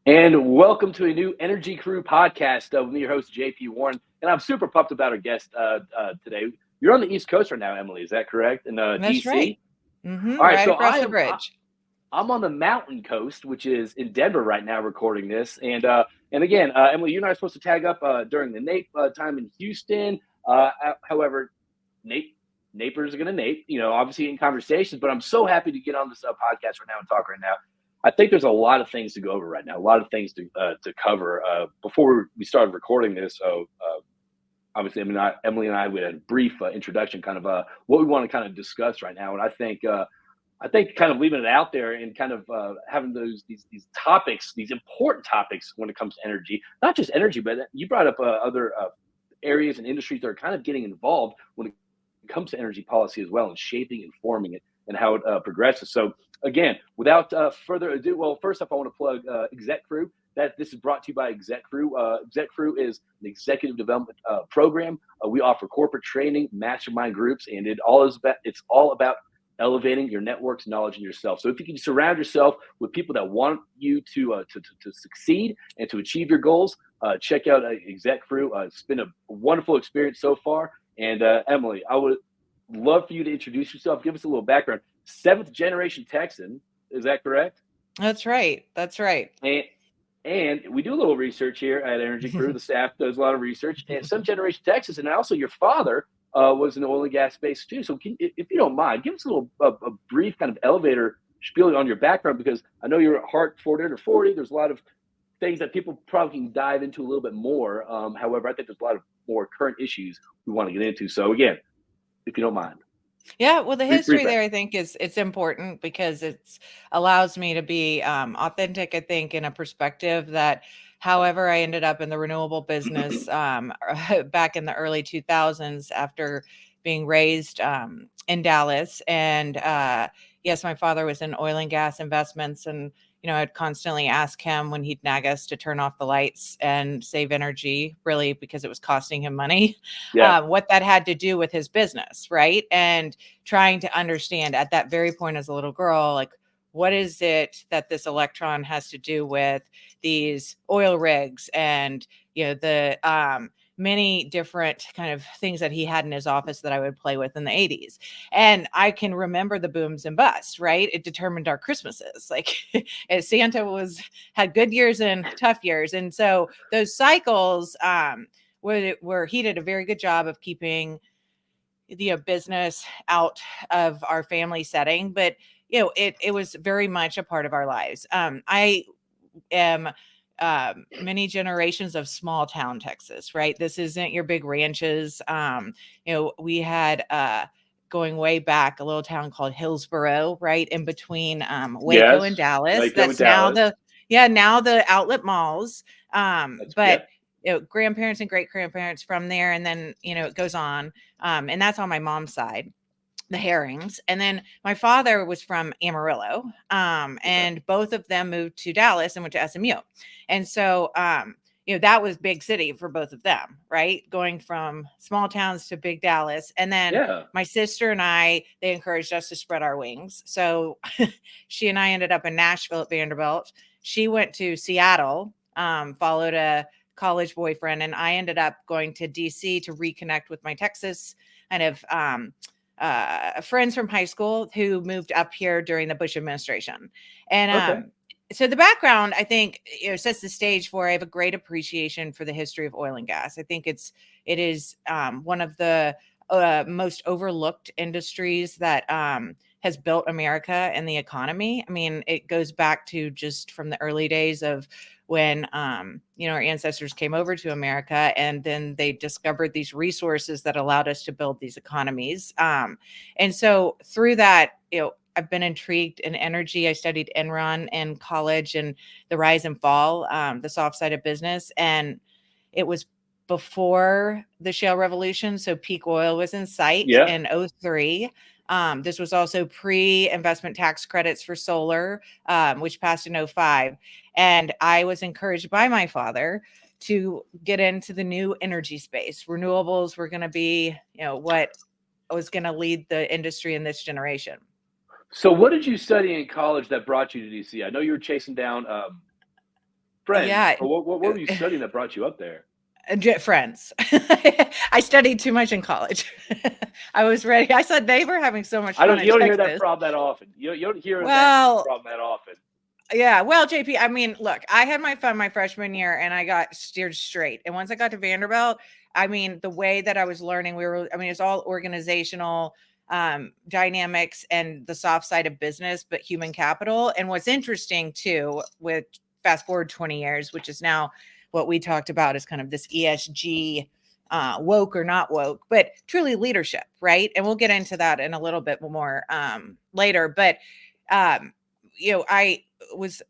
And welcome to a new Energy Crew podcast with me, your host, JP Warren. And I'm super pumped about our guest today. You're on the East Coast right now, Emily. Is that correct? In That's right. DC? All right. Right So across the bridge. I'm on the Mountain Coast, which is in Denver right now, recording this. And again, Emily, you and I are supposed to tag up during the Nape time in Houston. However, Nape Napers are going to Nape, obviously in conversations. But I'm so happy to get on this podcast right now and talk right now. I think there's a lot of things to go over right now, a lot of things to cover. Before we started recording this, so obviously, Emily and I we had a brief introduction, kind of what we want to kind of discuss right now, and I think kind of leaving it out there and kind of having these topics, these important topics when it comes to energy, not just energy, but you brought up other areas and industries that are kind of getting involved when it comes to energy policy as well, and shaping and forming it and how it progresses. So again, without further ado, well, first off, I want to plug Exec Crew. That this is brought to you by Exec Crew. Exec Crew is an executive development program. We offer corporate training, mastermind groups, and it's all about elevating your networks, knowledge, and yourself. So if you can surround yourself with people that want you to succeed and to achieve your goals, check out Exec Crew. It's been a wonderful experience so far. And Emily, I would love for you to introduce yourself. Give us a little background. Seventh generation Texan, is that correct? That's right. That's right. And we do a little research here at Energy Crew. The staff does a lot of research. And some generation Texas, and also your father was in the oil and gas space too. So if you don't mind, give us a brief kind of elevator spiel on your background, because I know you're at heart 40 under 40. There's a lot of things that people probably can dive into a little bit more. However, I think there's a lot of more current issues we want to get into. So again, if you don't mind. Yeah, well, the Brief history there, background. I think, is it's important because it's allows me to be authentic. I think in a perspective that, however, I ended up in the renewable business back in the early 2000s after being raised in Dallas, and yes, my father was in oil and gas investments, and I'd constantly ask him when he'd nag us to turn off the lights and save energy, really because it was costing him money, Yeah. what that had to do with his business, right? And trying to understand at that very point as a little girl, like, what is it that this electron has to do with these oil rigs and the many different kind of things that he had in his office that I would play with in the 80s. And I can remember the booms and busts, right? It determined our Christmases. Like Santa had good years and tough years. And so those cycles where he did a very good job of keeping the business out of our family setting, but it was very much a part of our lives. I am many generations of small town Texas, right? This isn't your big ranches. We had going way back a little town called Hillsboro, right in between Waco and Yes. Dallas. Waco and That's now Dallas. now the outlet malls. But Yep. grandparents and great grandparents from there, and then it goes on, and that's on my mom's side, the Herrings. And then my father was from Amarillo, Okay. and both of them moved to Dallas and went to SMU. And so that was big city for both of them, right? Going from small towns to big Dallas. And then Yeah. my sister and they encouraged us to spread our wings. So she and I ended up in Nashville at Vanderbilt. She went to Seattle, followed a college boyfriend, and I ended up going to DC to reconnect with my Texas kind of friends from high school who moved up here during the Bush administration. And Okay. so the background, I think, sets the stage for I have a great appreciation for the history of oil and gas. I think it is one of the most overlooked industries that has built America and the economy. I mean, it goes back to just from the early days of when our ancestors came over to America, and then they discovered these resources that allowed us to build these economies. And so through that, I've been intrigued in energy. I studied Enron in college and the rise and fall, the soft side of business. And it was before the shale revolution. So peak oil was in sight Yeah. in '03. This was also pre-investment tax credits for solar, which passed in '05. And I was encouraged by my father to get into the new energy space. Renewables were going to be, what was going to lead the industry in this generation. So what did you study in college that brought you to DC? I know you were chasing down Friends. Yeah. Or what were you studying that brought you up there? Friends. I studied too much in college. I was ready. I said they were having so much I fun don't. at You don't hear that Texas. problem that often. You don't hear that Well, problem that often. yeah. Well, JP, I mean, look, I had my fun my freshman year and I got steered straight. And once I got to Vanderbilt, I mean, the way that I was learning, it's all organizational dynamics and the soft side of business, but human capital. And what's interesting too, with fast forward 20 years, which is now what we talked about is kind of this ESG woke or not woke, but truly leadership, right? And we'll get into that in a little bit more later. But um, I was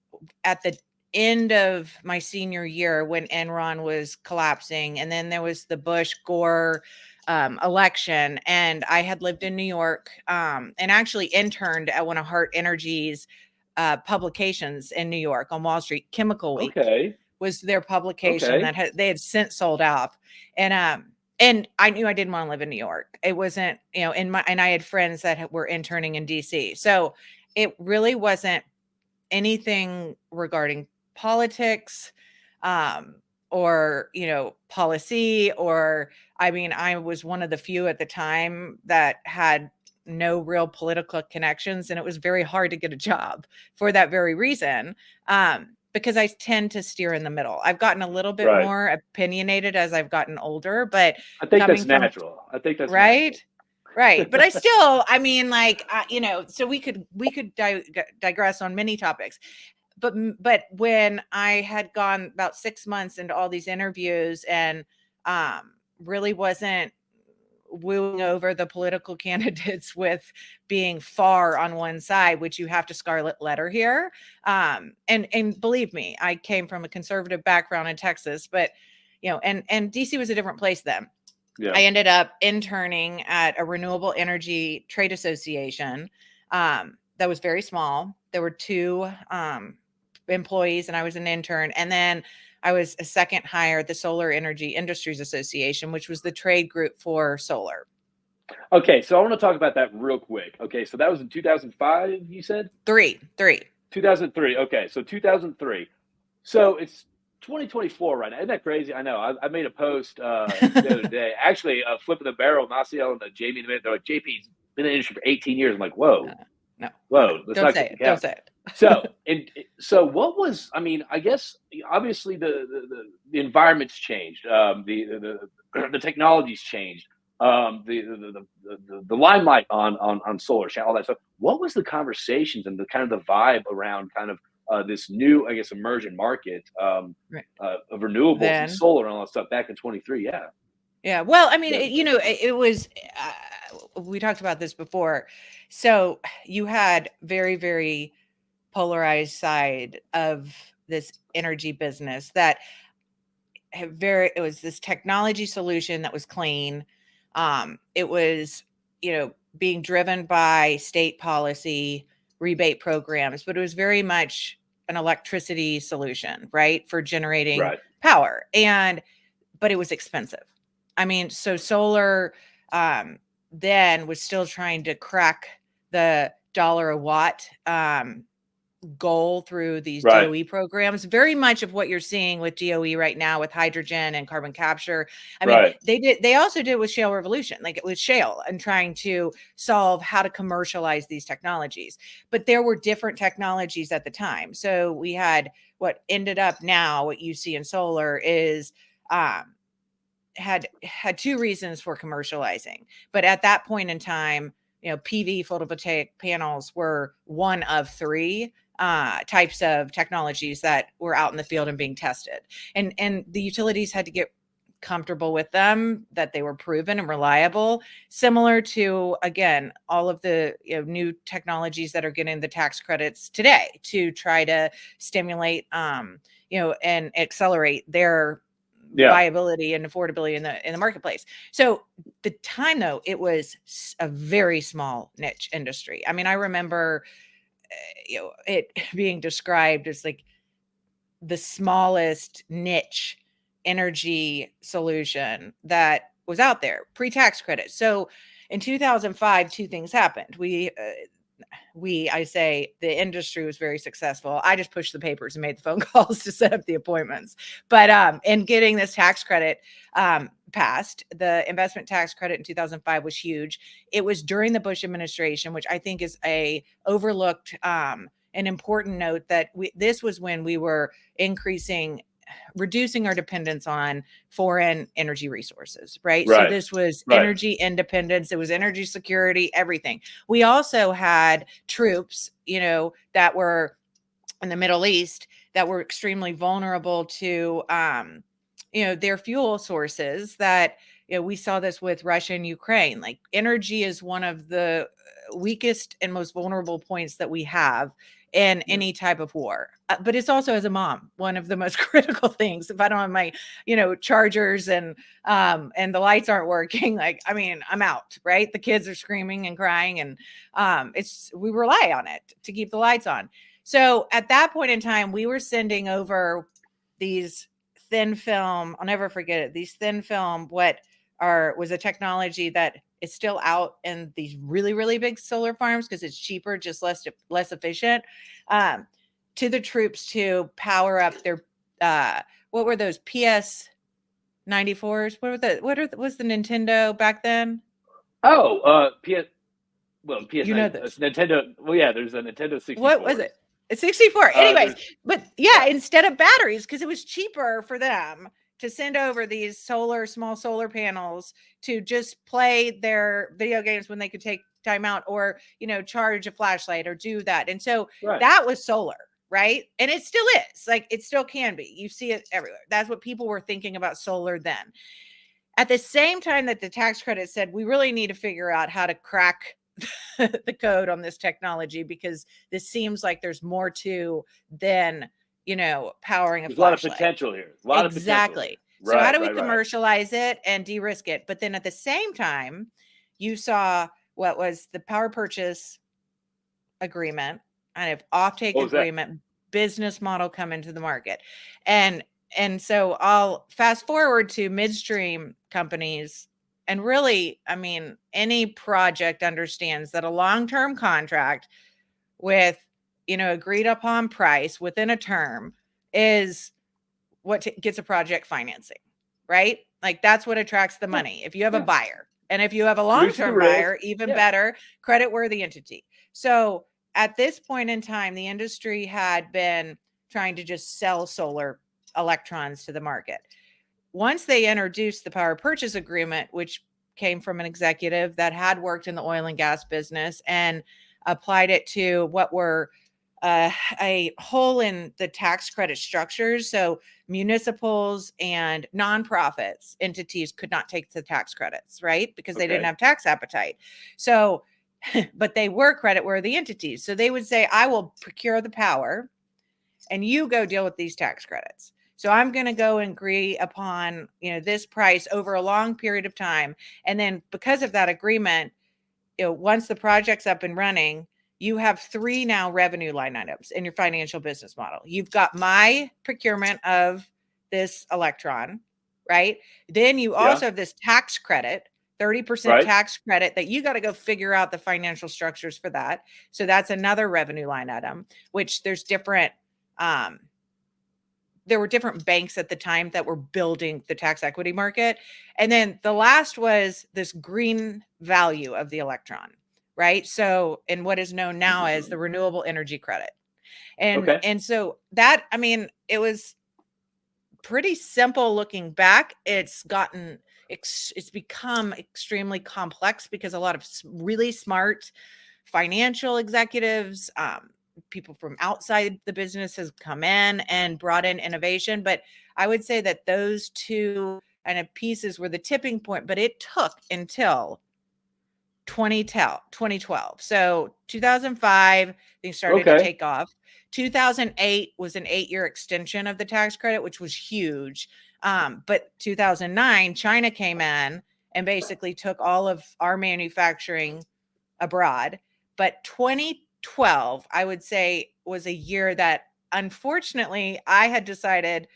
at the end of my senior year when Enron was collapsing, and then there was the Bush Gore election, and I had lived in New York and actually interned at one of Hart Energy's publications in New York on Wall Street. Chemical Week Okay. was their publication Okay. that they had since sold off, and I knew I didn't want to live in New York. It wasn't, and I had friends that were interning in DC, so it really wasn't anything regarding politics um or policy, or I mean, I was one of the few at the time that had no real political connections, and it was very hard to get a job for that very reason, because I tend to steer in the middle. I've gotten a little bit Right. more opinionated as I've gotten older, but I think that's coming from natural. I think that's natural. right. Right. But I still, I mean, like, so we could digress on many topics. But when I had gone about 6 months into all these interviews and really wasn't wooing over the political candidates with being far on one side, which you have to scarlet letter here. And believe me, I came from a conservative background in Texas, but and DC was a different place then. Yeah. I ended up interning at a renewable energy trade association that was very small. There were two employees, and I was an intern. And then I was a second hire at the Solar Energy Industries Association, which was the trade group for solar. Okay, so I want to talk about that real quick. Okay, so that was in 2005, you said? Three. 2003. Okay, so 2003. So it's 2024 right now. Isn't that crazy? I know. I made a post the other day, actually, flipping the barrel, Maciel and Jamie in the minute. They're like, JP's been in the industry for 18 years. I'm like, whoa, No, whoa, let's don't not say get it. the Don't count. say it. So what was? I mean, I guess obviously the environment's changed. The technology's changed. The limelight on solar, all that stuff. What was the conversations and the kind of the vibe around kind of this new, I guess, emerging market Right. of renewables Then, and solar and all that stuff back in 23? Yeah. yeah. Well, I mean, Yeah. it was, we talked about this before. So you had very, very polarized side of this energy business that it was this technology solution that was clean. It was, being driven by state policy, rebate programs, but it was very much an electricity solution, right, for generating Right. power. But it was expensive. I mean, so solar then was still trying to crack the dollar a watt goal through these Right. DOE programs, very much of what you're seeing with DOE right now with hydrogen and carbon capture. I mean, Right. they also did with shale revolution, like with shale, and trying to solve how to commercialize these technologies. But there were different technologies at the time. So we had what ended up now, what you see in solar is had two reasons for commercializing. But at that point in time, PV photovoltaic panels were one of three types of technologies that were out in the field and being tested. And the utilities had to get comfortable with them, that they were proven and reliable, similar to, again, all of the new technologies that are getting the tax credits today to try to stimulate and accelerate their viability and affordability in the marketplace. So the time, though, it was a very small niche industry. I mean, I remember it being described as like the smallest niche energy solution that was out there pre-tax credit. So in 2005, two things happened. I say the industry was very successful. I just pushed the papers and made the phone calls to set up the appointments. But in getting this tax credit passed, the investment tax credit in 2005 was huge. It was during the Bush administration, which I think is a overlooked an important note, that this was when we were reducing our dependence on foreign energy resources, right? So this was energy independence, it was energy security, everything. We also had troops, that were in the Middle East that were extremely vulnerable to, their fuel sources that, we saw this with Russia and Ukraine. Like, energy is one of the weakest and most vulnerable points that we have in any type of war. But it's also, as a mom, one of the most critical things. If I don't have my, chargers and the lights aren't working, I'm out, right? The kids are screaming and crying, and we rely on it to keep the lights on. So at that point in time, we were sending over these thin film. I'll never forget it. These thin film, was a technology that is still out in these really, really big solar farms because it's cheaper, just less efficient, to the troops to power up their, what were those PS 94s? Was the Nintendo back then? PS. Well, PS. Nintendo. Well, yeah, there's a Nintendo 64. What was it? It's 64. Anyways, but instead of batteries, because it was cheaper for them to send over these small solar panels to just play their video games when they could take time out, or, charge a flashlight or do that. And so that was solar, right? And it still is, it still can be. You see it everywhere. That's what people were thinking about solar then. At the same time that the tax credit said, we really need to figure out how to crack the code on this technology, because this seems like there's more to than, powering a flashlight. A lot of potential here. Exactly. So how do we commercialize it and de-risk it? But then at the same time, you saw what was the power purchase agreement, kind of offtake agreement, business model come into the market. And so I'll fast forward to midstream companies. And really, any project understands that a long-term contract with, agreed upon price within a term is what gets a project financing, right? That's what attracts the money. If you have a buyer, and if you have a long-term buyer, even better, credit-worthy entity. So at this point in time, the industry had been trying to just sell solar electrons to the market. Once they introduced the power purchase agreement, which came from an executive that had worked in the oil and gas business and applied it to what were a hole in the tax credit structures. So municipals and nonprofits entities could not take the tax credits, right? Because they didn't have tax appetite. So, but they were credit-worthy entities. So they would say, I will procure the power and you go deal with these tax credits. So I'm going to go and agree upon, this price over a long period of time. And then because of that agreement, once the project's up and running, you have 3 now revenue line items in your financial business model. You've got my procurement of this electron, right? Then you also have this tax credit, 30% tax credit, that you got to go figure out the financial structures for that. So that's another revenue line item, which there's different, there were different banks at the time that were building the tax equity market. And then the last was this green value of the electron, right? So in what is known now as the renewable energy credit. And so that, it was pretty simple looking back. It's become extremely complex because a lot of really smart financial executives, people from outside the business has come in and brought in innovation. But I would say that those two kind of pieces were the tipping point, but it took until 2012. So 2005, things started to take off. 2008 was an 8-year extension of the tax credit, which was huge. But 2009, China came in and basically took all of our manufacturing abroad. But 2012, I would say, was a year that, unfortunately, I had decided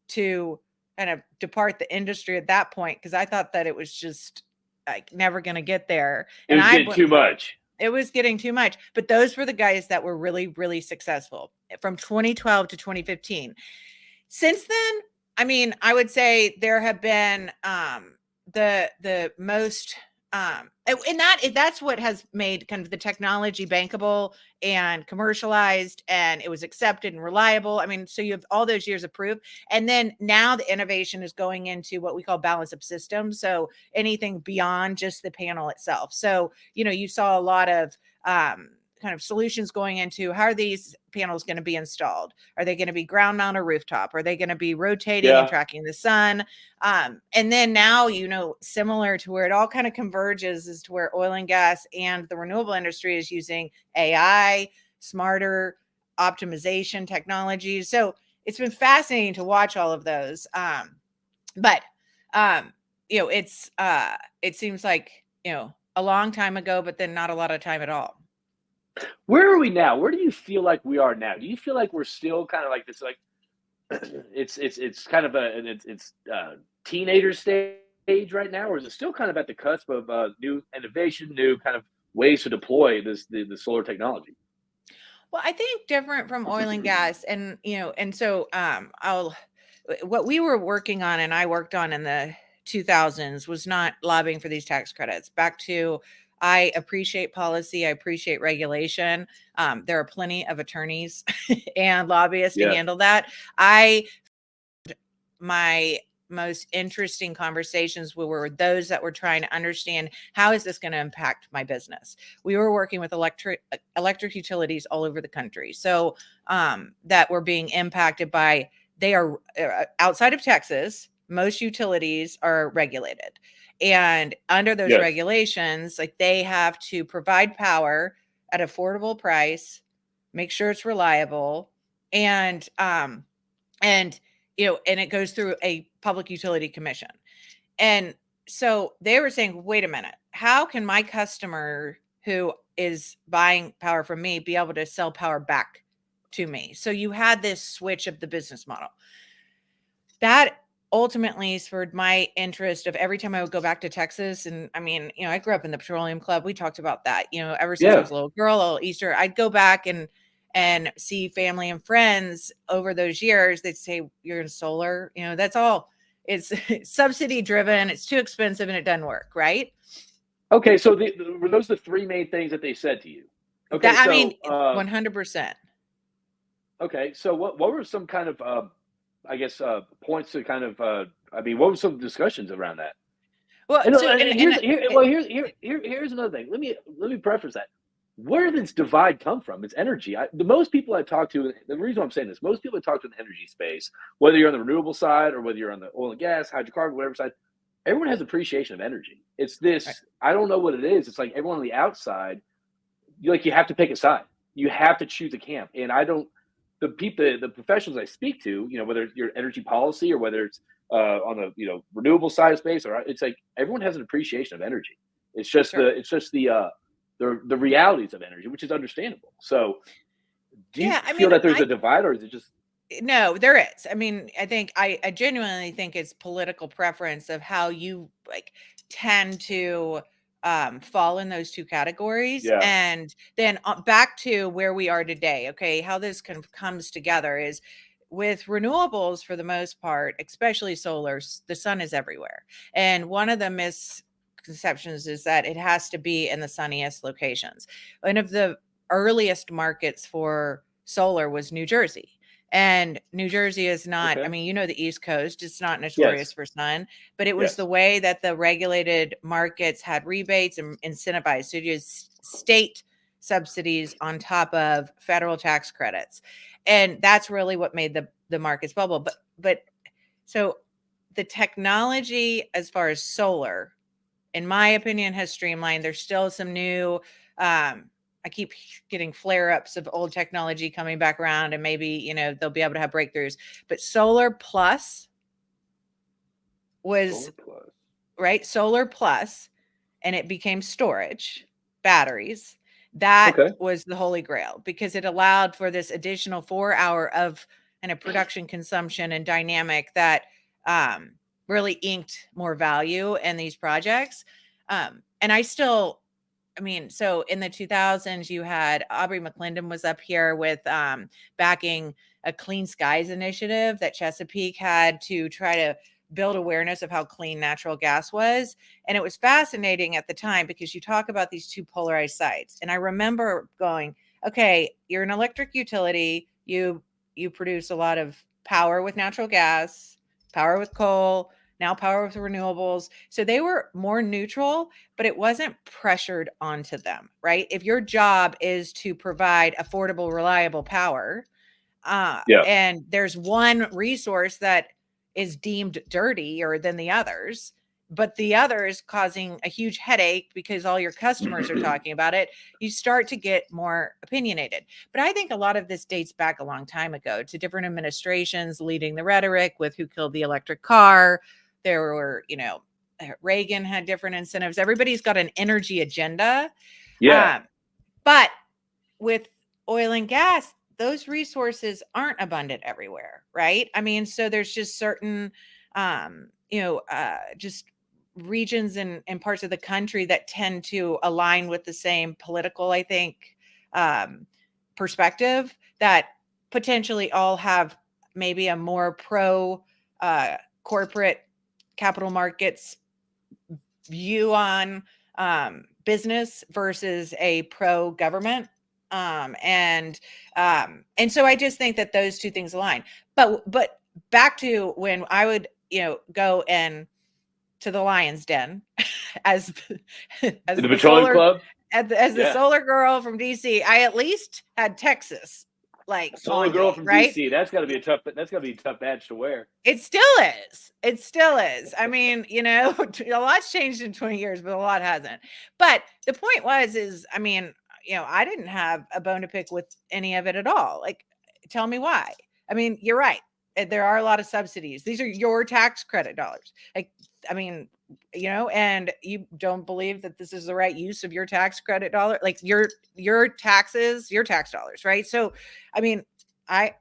to kind of depart the industry at that point, because I thought that it was just never going to get there. It was getting too much. It was getting too much. But those were the guys that were really, really successful from 2012 to 2015. Since then, I mean, I would say there have been the most and that's what has made kind of the technology bankable and commercialized, and it was accepted and reliable. I mean, so you have all those years of proof, and then now the innovation is going into what we call balance of systems, so anything beyond just the panel itself. So you saw a lot of kind of solutions going into how are these panels going to be installed? Are they going to be ground mount or rooftop? Are they going to be rotating and tracking the sun? And then now, similar to where it all kind of converges is to where oil and gas and the renewable industry is using AI, smarter optimization technologies. So it's been fascinating to watch all of those. But it seems like, a long time ago, but then not a lot of time at all. Where are we now? Where do you feel like we are now? Do you feel like we're still kind of like this, like it's kind of it's teenager stage right now, or is it still kind of at the cusp of new innovation, new kind of ways to deploy the solar technology? Well, I think different from oil and gas, and so what we were working on and I worked on in the 2000s was not lobbying for these tax credits. Back to, I appreciate policy, I appreciate regulation. There are plenty of attorneys and lobbyists to handle that. My most interesting conversations were those that were trying to understand, how is this going to impact my business? We were working with electric utilities all over the country, so that were being impacted by, they are outside of Texas. Most utilities are regulated, and under those regulations, like, they have to provide power at affordable price, make sure it's reliable, and and it goes through a public utility commission. And so they were saying, wait a minute, how can my customer who is buying power from me be able to sell power back to me? So you had this switch of the business model. That ultimately spurred my interest of every time I would go back to Texas. And I mean, I grew up in the Petroleum Club. We talked about that, ever since I was a little girl, a little Easter, I'd go back and see family and friends over those years. They'd say, you're in solar, that's all. It's subsidy driven. It's too expensive and it doesn't work. Right. Okay. So were those the three main things that they said to you? Okay. I mean, 100%. Okay. So what were some kind of, I guess, points to kind of, what were some discussions around that? Well, here's another thing. Let me preface that. Where does this divide come from? It's energy. The most people I talk to, the reason I'm saying this, most people I talk to in the energy space, whether you're on the renewable side or whether you're on the oil and gas, hydrocarbon, whatever side, everyone has appreciation of energy. It's this, right. I don't know what it is. It's like everyone on the outside, you have to pick a side. You have to choose a camp. And the professionals I speak to, whether it's your energy policy or whether it's on the renewable side of space, or it's like everyone has an appreciation of energy. It's just the realities of energy, which is understandable. So, do you feel that there's a divide, or is it just? No, there is. I mean, I genuinely think it's political preference of how you tend to fall in those two categories. And then back to where we are today. Okay, how this comes together is with renewables, for the most part, especially solar, the sun is everywhere. And one of the misconceptions is that it has to be in the sunniest locations. One of the earliest markets for solar was New Jersey. And New Jersey is not, I mean, the East Coast, it's not notorious for sun, but it was the way that the regulated markets had rebates and incentivized. So you use state subsidies on top of federal tax credits. And that's really what made the markets bubble. But so the technology as far as solar, in my opinion, has streamlined. There's still some new, I keep getting flare-ups of old technology coming back around, and maybe, they'll be able to have breakthroughs. But Solar Plus was right. Solar Plus, and it became storage, batteries. That was the holy grail, because it allowed for this additional 4 hour of production, consumption, and dynamic that really inked more value in these projects. And I still I mean, so in the 2000s, you had Aubrey McClendon was up here with backing a Clean Skies initiative that Chesapeake had to try to build awareness of how clean natural gas was. And it was fascinating at the time because you talk about these two polarized sides. And I remember going, okay, you're an electric utility. You produce a lot of power with natural gas, power with coal, now power with renewables. So they were more neutral, but it wasn't pressured onto them, right? If your job is to provide affordable, reliable power, Yeah. and there's one resource that is deemed dirtier than the others, but the other is causing a huge headache because all your customers are talking about it, you start to get more opinionated. But I think a lot of this dates back a long time ago to different administrations leading the rhetoric with who killed the electric car. There were, Reagan had different incentives. Everybody's got an energy agenda. Yeah. But with oil and gas, those resources aren't abundant everywhere, right? I mean, so there's just certain, just regions and parts of the country that tend to align with the same political, I think, perspective that potentially all have maybe a more pro corporate capital markets view on business versus a pro government. And so I just think that those two things align. But back to when I would, go and to the lion's den as as The the petroleum solar club. as the solar girl from DC, I at least had Texas like Solar on girl me, from right? DC. That's got to be a tough. That's got to be a tough badge to wear. It still is. It still is. I mean, a lot's changed in 20 years, but a lot hasn't. But the point is, I mean, I didn't have a bone to pick with any of it at all. Like, tell me why. I mean, you're right. There are a lot of subsidies. These are your tax credit dollars. Like, I mean, and you don't believe that this is the right use of your tax credit dollar, like your taxes, your tax dollars, right? So, I mean, I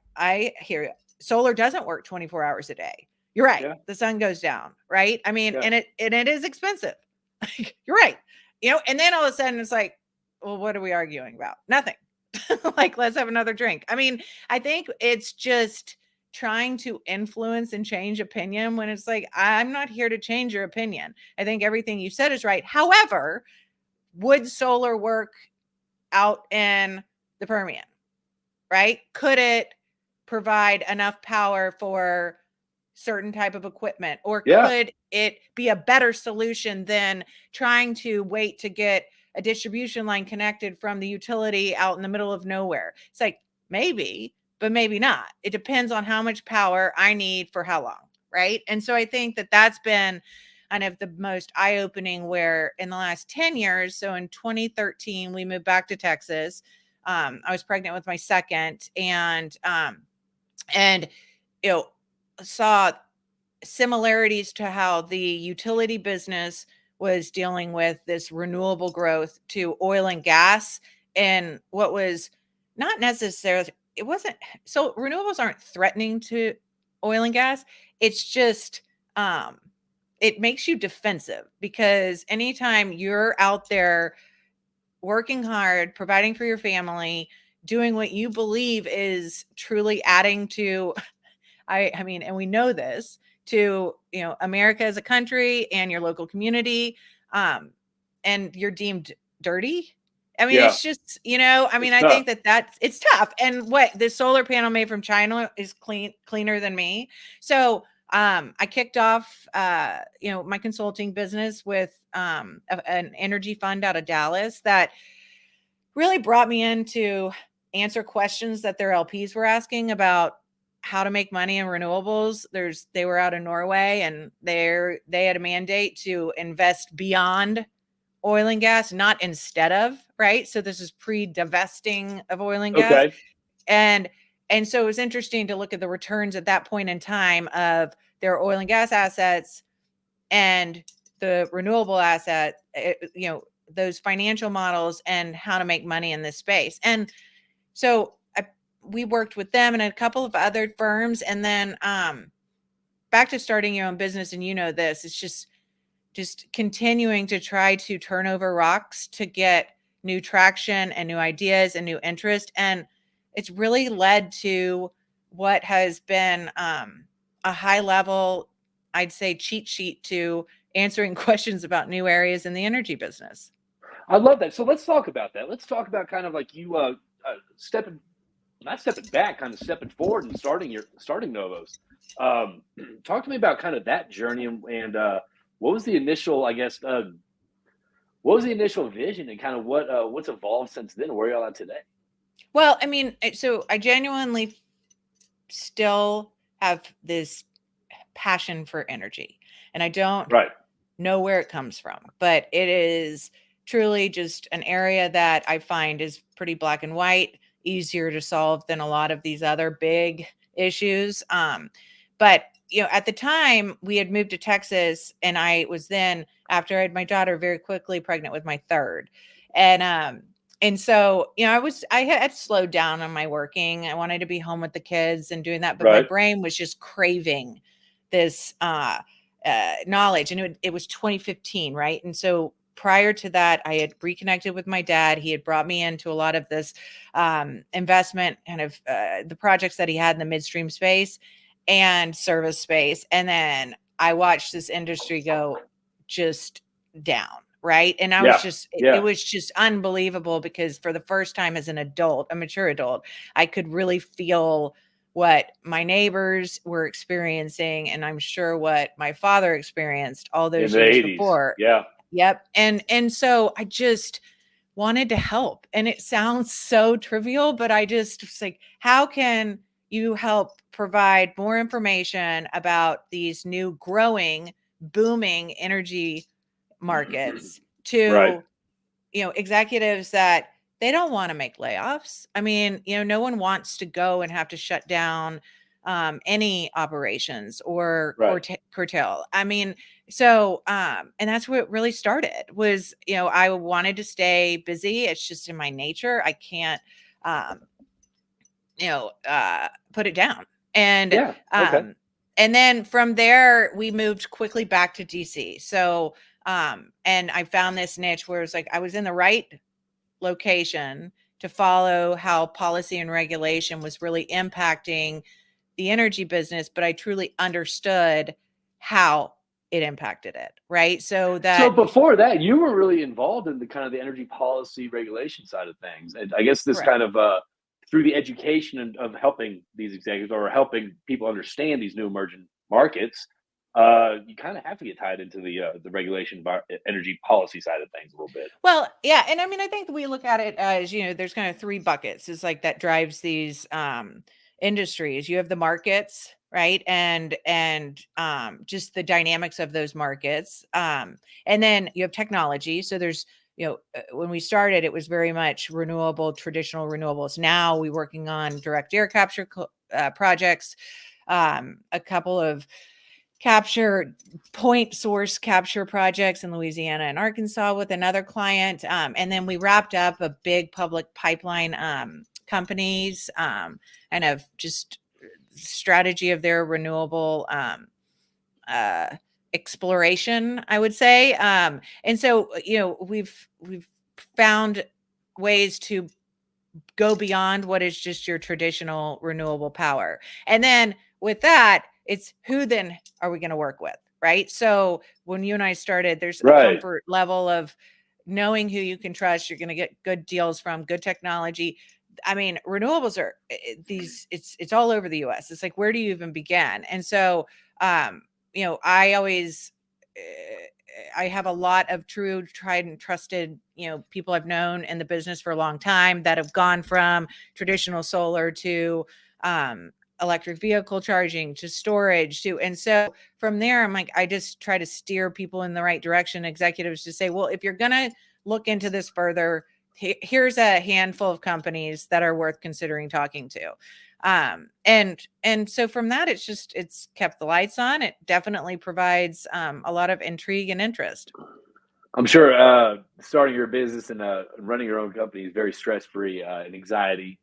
hear you. Solar doesn't work 24 hours a day. You're right. Yeah. The sun goes down, right? I mean, Yeah. and it is expensive. You're right. And then all of a sudden it's like, well, what are we arguing about? Nothing. Like, let's have another drink. I mean, I think it's just trying to influence and change opinion when it's like, I'm not here to change your opinion. I think everything you said is right. However, would solar work out in the Permian? Right? Could it provide enough power for certain type of equipment, or could it be a better solution than trying to wait to get a distribution line connected from the utility out in the middle of nowhere? It's like, maybe, but maybe not. It depends on how much power I need for how long, right? And so I think that that's been kind of the most eye-opening, where in the last 10 years, so in 2013 we moved back to Texas. I was pregnant with my second, and saw similarities to how the utility business was dealing with this renewable growth to oil and gas, and what was not necessarily, it wasn't, so renewables aren't threatening to oil and gas. It's just it makes you defensive, because anytime you're out there working hard, providing for your family, doing what you believe is truly adding to, I mean, and we know this, to, America as a country and your local community, and you're deemed dirty. I mean, it's just, I mean, I think it's tough. And what the solar panel made from China is cleaner than me. So, I kicked off, my consulting business with, an energy fund out of Dallas that really brought me in to answer questions that their LPs were asking about how to make money in renewables. They were out in Norway, and they had a mandate to invest beyond oil and gas, not instead of, right? So this is pre-divesting of oil and gas. Okay. And so it was interesting to look at the returns at that point in time of their oil and gas assets and the renewable asset, those financial models and how to make money in this space. And so we worked with them and a couple of other firms. And then back to starting your own business. And this, it's just just continuing to try to turn over rocks to get new traction and new ideas and new interest. And it's really led to what has been a high level, I'd say, cheat sheet to answering questions about new areas in the energy business. I love that. So let's talk about that. Let's talk about kind of like you stepping, not stepping back, kind of stepping forward and starting Novos. Talk to me about kind of that journey and what was the initial, I guess, what was the initial vision and kind of what's evolved since then? Where are y'all at today? Well, I mean, so I genuinely still have this passion for energy, and I don't Right. know where it comes from, but it is truly just an area that I find is pretty black and white, easier to solve than a lot of these other big issues. But at the time we had moved to Texas, and I was then, after I had my daughter, very quickly pregnant with my third. And so, I had slowed down on my working. I wanted to be home with the kids and doing that, but my Right. brain was just craving this knowledge. And it was 2015, right? And so prior to that, I had reconnected with my dad. He had brought me into a lot of this investment, kind of the projects that he had in the midstream space and service space. And then I watched this industry go just down. Right. And I was just, it was just unbelievable, because for the first time as an adult, a mature adult, I could really feel what my neighbors were experiencing. And I'm sure what my father experienced all those in the years 80s. before. Yeah. Yep. And so I just wanted to help. And it sounds so trivial, but I just was like, how can you help provide more information about these new growing, booming energy markets to Right. executives that they don't want to make layoffs. I mean, no one wants to go and have to shut down any operations or Right. curtail. I mean, so and that's what really started was, I wanted to stay busy. It's just in my nature. I can't um put it down. And Yeah. Okay. and then from there we moved quickly back to DC. So and I found this niche where it's like I was in the right location to follow how policy and regulation was really impacting the energy business, but I truly understood how it impacted it. Right. So So that before that, you were really involved in the kind of the energy policy regulation side of things. And I guess this correct. kind of through the education of helping these executives or helping people understand these new emerging markets, you kind of have to get tied into the regulation energy policy side of things a little bit. Well, yeah, and I mean, I think we look at it as, there's kind of three buckets. It's like that drives these industries. You have the markets, right? And just the dynamics of those markets. And then you have technology. So there's, when we started, it was very much renewable, traditional renewables. Now we're working on direct air capture projects, a couple of capture point source capture projects in Louisiana and Arkansas with another client. And then we wrapped up a big public pipeline companies kind of just strategy of their renewable exploration, I would say. And so, we've found ways to go beyond what is just your traditional renewable power. And then with that, it's who then are we going to work with? Right. So when you and I started, there's a Right. comfort level of knowing who you can trust. You're going to get good deals from, good technology. I mean, renewables are it's all over the US. It's like, where do you even begin? And so, I always, I have a lot of true, tried and trusted, people I've known in the business for a long time that have gone from traditional solar to electric vehicle charging to storage to, and so from there, I'm like, I just try to steer people in the right direction, executives, to say, well, if you're going to look into this further, here's a handful of companies that are worth considering talking to. And so from that, it's kept the lights on. It definitely provides a lot of intrigue and interest. I'm sure starting your business and running your own company is very stress free and anxiety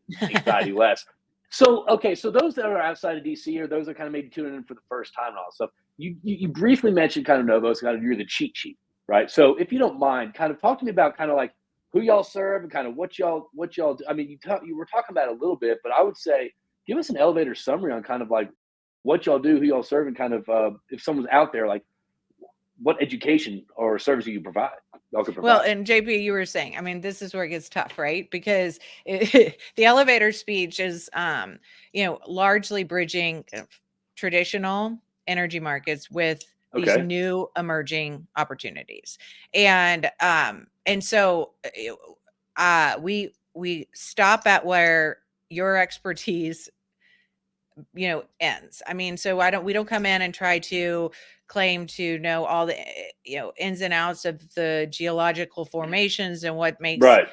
less. So, okay, so those that are outside of DC, or those that kind of maybe tuning in for the first time and all that stuff, you briefly mentioned kind of Novos, kind of you're the cheat sheet, right? So, if you don't mind, kind of talk to me about kind of like who y'all serve and kind of what y'all do. I mean, you were talking about it a little bit, but I would say give us an elevator summary on kind of like what y'all do, who y'all serve, and kind of if someone's out there, like what education or service you provide. Y'all can Well, provide. and JP, you were saying, I mean, this is where it gets tough, right? Because the elevator speech is, largely bridging traditional energy markets with these Okay. new emerging opportunities. And so we stop at where your expertise ends. I mean, so we don't come in and try to claim to know all the ins and outs of the geological formations and what makes Right.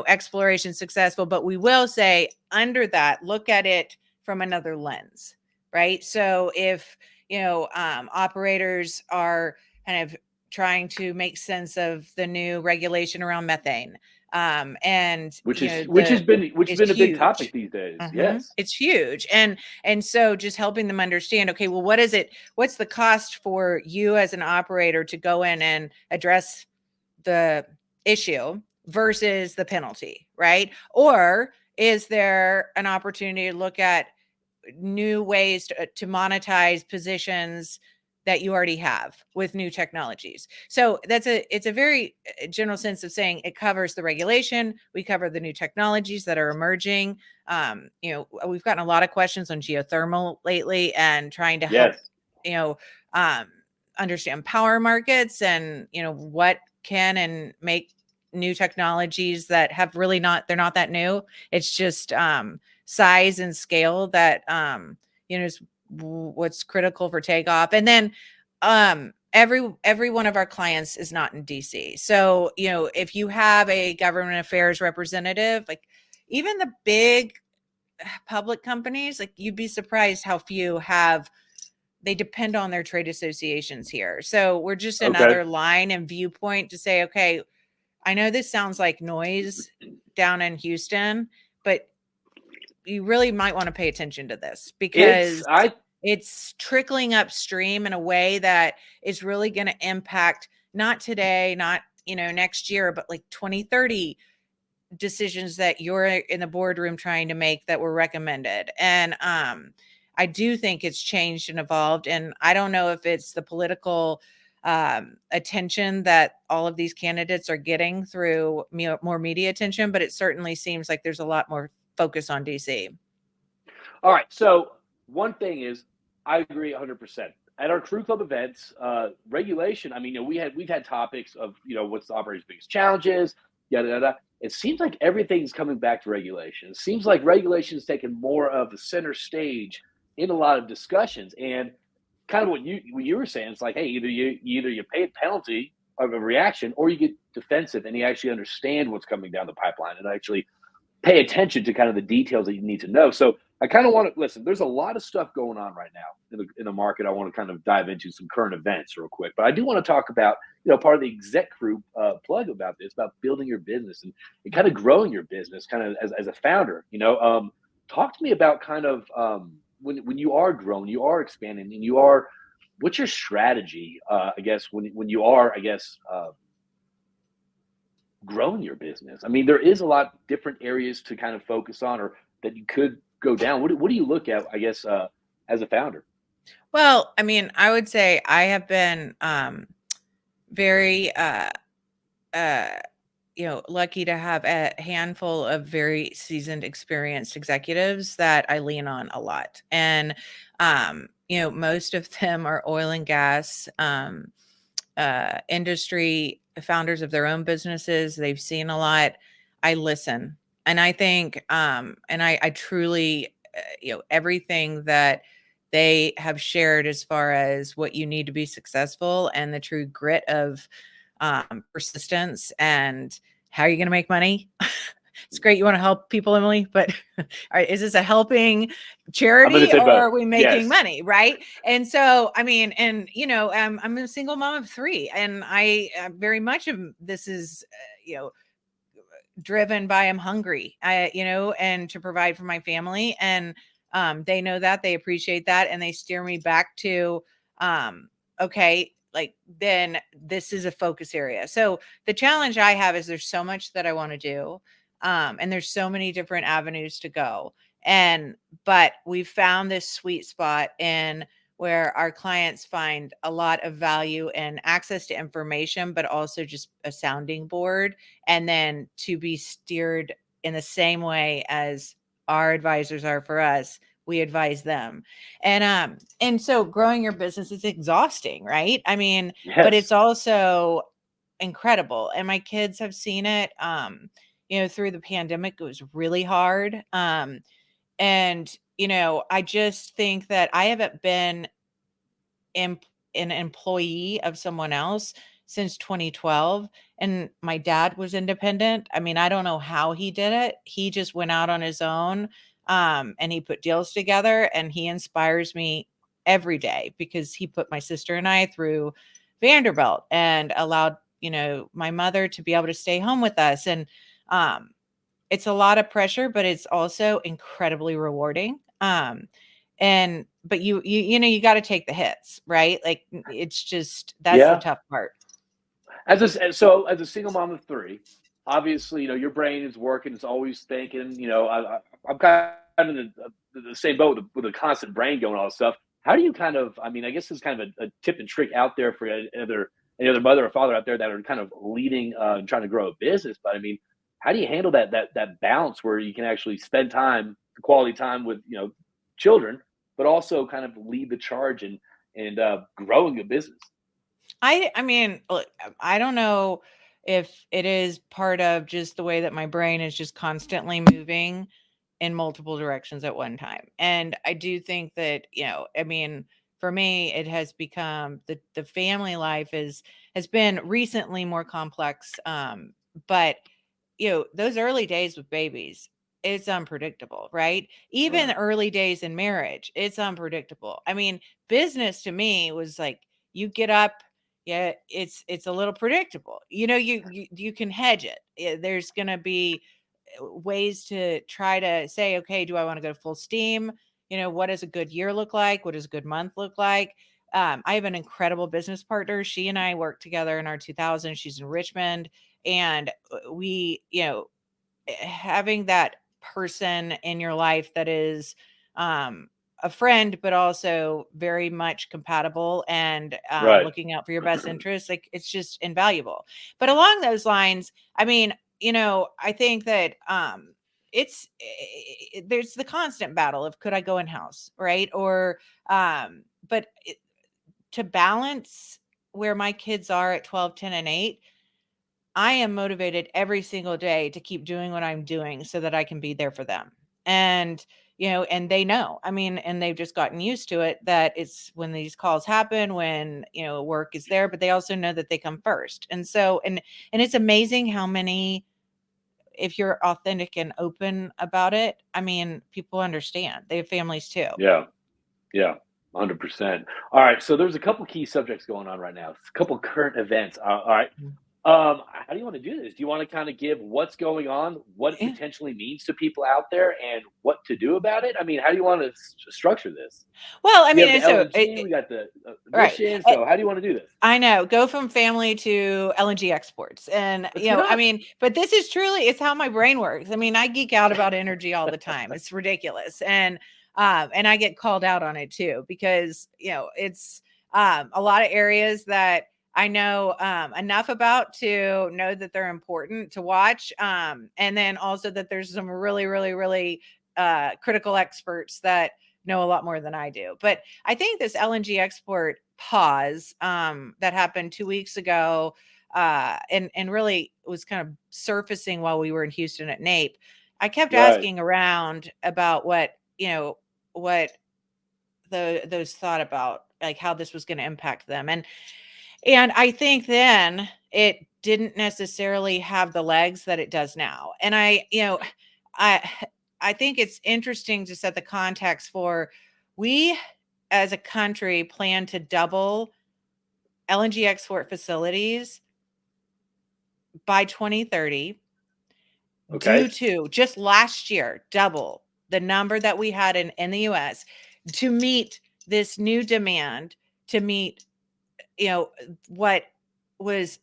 exploration successful, but we will say under that, look at it from another lens, right? So if operators are kind of trying to make sense of the new regulation around methane, and Which is the which has is been a big topic huge. these days. Yes. It's huge. And so just helping them understand, okay, well, what's the cost for you as an operator to go in and address the issue versus the penalty, right? Or is there an opportunity to look at new ways to monetize positions that you already have with new technologies? So it's a very general sense of saying it covers the regulation. We cover the new technologies that are emerging. We've gotten a lot of questions on geothermal lately and trying to help, Yes. you know, um, understand power markets and, what can and make new technologies that have really they're not that new. It's just, size and scale that is what's critical for takeoff. And then every one of our clients is not in DC. So, if you have a government affairs representative, like even the big public companies, like you'd be surprised how few they depend on their trade associations here. So we're just Okay. another line and viewpoint to say, okay, I know this sounds like noise down in Houston, but you really might want to pay attention to this It's because I it's trickling upstream in a way that is really going to impact not today, not, next year, but like 2030 decisions that you're in the boardroom trying to make that were recommended. And I do think it's changed and evolved. And I don't know if it's the political attention that all of these candidates are getting through more media attention, but it certainly seems like there's a lot more focus on DC. All right. So one thing is, I agree 100%. At our crew club events, regulation. I mean, we've had topics of what's the operator's biggest challenges, yada yada. It seems like everything's coming back to regulation. It seems like regulation is taking more of the center stage in a lot of discussions. And kind of what you were saying, it's like, hey, either you pay a penalty of a reaction, or you get defensive and you actually understand what's coming down the pipeline and actually pay attention to kind of the details that you need to know. So I kind of want to listen. There's a lot of stuff going on right now in the market. I want to kind of dive into some current events real quick, but I do want to talk about part of the exec group plug about this, about building your business and kind of growing your business, kind of as a founder. Talk to me about kind of when you are growing, you are expanding, and what's your strategy? I guess when you are, growing your business. I mean, there is a lot different areas to kind of focus on, or that you could go down. What do you look at, I guess, as a founder? Well, I mean, I would say I have been very lucky to have a handful of very seasoned, experienced executives that I lean on a lot. And most of them are oil and gas industry founders of their own businesses. They've seen a lot. I listen. And I think and I truly everything that they have shared as far as what you need to be successful and the true grit of persistence and how are you going to make money. It's great you want to help people, Emily, but is this a helping I'm going to charity say or both. are we making Yes. money, right? And so I mean, and I'm a single mom of 3 and I very much of this is driven by I'm hungry, and to provide for my family. And they know that, they appreciate that, and they steer me back to, okay, like, then this is a focus area. So the challenge I have is there's so much that I want to do. And there's so many different avenues to go. But we've found this sweet spot in where our clients find a lot of value and access to information, but also just a sounding board, and then to be steered in the same way as our advisors are for us. We advise them. And so growing your business is exhausting, right? I mean, but Yes. it's also incredible. And my kids have seen it. Through the pandemic, it was really hard. And I just think that I haven't been an employee of someone else since 2012. And my dad was independent. I mean, I don't know how he did it. He just went out on his own, and he put deals together, and he inspires me every day because he put my sister and I through Vanderbilt and allowed, my mother to be able to stay home with us. And um, it's a lot of pressure, but it's also incredibly rewarding. But you got to take the hits, right? Like, it's just, that's the Yeah. tough part. As a single mom of three, obviously, your brain is working. It's always thinking. I'm kind of in the same boat with a constant brain going all this stuff. How do you kind of? I mean, I guess it's kind of a tip and trick out there for any other mother or father out there that are kind of leading and trying to grow a business. But I mean, how do you handle that balance where you can actually spend quality time with children, but also kind of lead the charge and growing a business? I mean, look, I don't know if it is part of just the way that my brain is just constantly moving in multiple directions at one time. And I do think that, I mean, for me, it has become the family life has been recently more complex. But those early days with babies, it's unpredictable, right? Even Right. early days in marriage, it's unpredictable. I mean, business to me was like, you get up, yeah, it's a little predictable. You can hedge it. There's going to be ways to try to say, okay, do I want to go full steam? What does a good year look like? What does a good month look like? I have an incredible business partner. She and I worked together in our 2000s. She's in Richmond. And we, having that person in your life that is a friend, but also very much compatible and Right. looking out for your best interests, like, it's just invaluable. But along those lines, I mean, I think that there's the constant battle of, could I go in house, right? Or but to balance where my kids are at 12, 10, and 8, I am motivated every single day to keep doing what I'm doing so that I can be there for them. And, and they know, I mean, and they've just gotten used to it, that it's when these calls happen, when, work is there, but they also know that they come first. And so, and it's amazing how many, if you're authentic and open about it, I mean, people understand. They have families too. Yeah. Yeah, 100%. All right, so there's a couple key subjects going on right now. A couple current events. All right. How do you want to do this? Do you want to kind of give what's going on, what it Yeah. potentially means to people out there, and what to do about it? I mean, how do you want to structure this? Well, I We mean, have the and so, LNG, we got the right. mission. So, how do you want to do this? I know, go from family to LNG exports. And, Let's get I up. mean, but this is truly, it's how my brain works. I mean, I geek out about energy all the time. It's ridiculous. And I get called out on it too, because, it's a lot of areas that I know enough about to know that they're important to watch. And then also that there's some really, really, really critical experts that know a lot more than I do. But I think this LNG export pause that happened 2 weeks ago, and really was kind of surfacing while we were in Houston at NAPE. I kept Right. asking around about what those thought about, like, how this was going to impact them. And I think then it didn't necessarily have the legs that it does now. And I I think it's interesting to set the context for, we as a country plan to double LNG export facilities by 2030. Okay. due to just last year, double the number that we had in the US to meet this new demand, to meet, what was